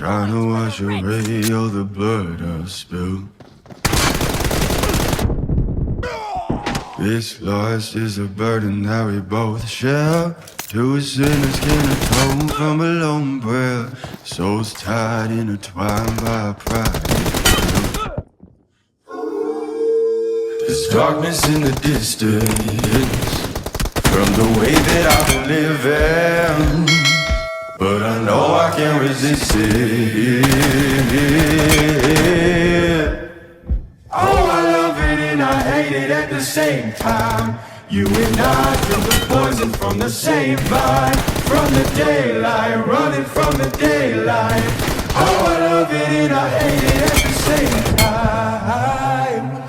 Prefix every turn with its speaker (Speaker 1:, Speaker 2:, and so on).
Speaker 1: Trying to wash away all the blood I've spilled. This loss is a burden that we both share. Two sinners can atone from a lone prayer. Souls tied, intertwined by pride. There's darkness in the distance from the way that I've been living, but I know I can't resist it. Oh, I love it and I hate it at the same time. You and I feel the poison from the same vine. From the daylight, running from the daylight. Oh, I love it and I hate it at the same time.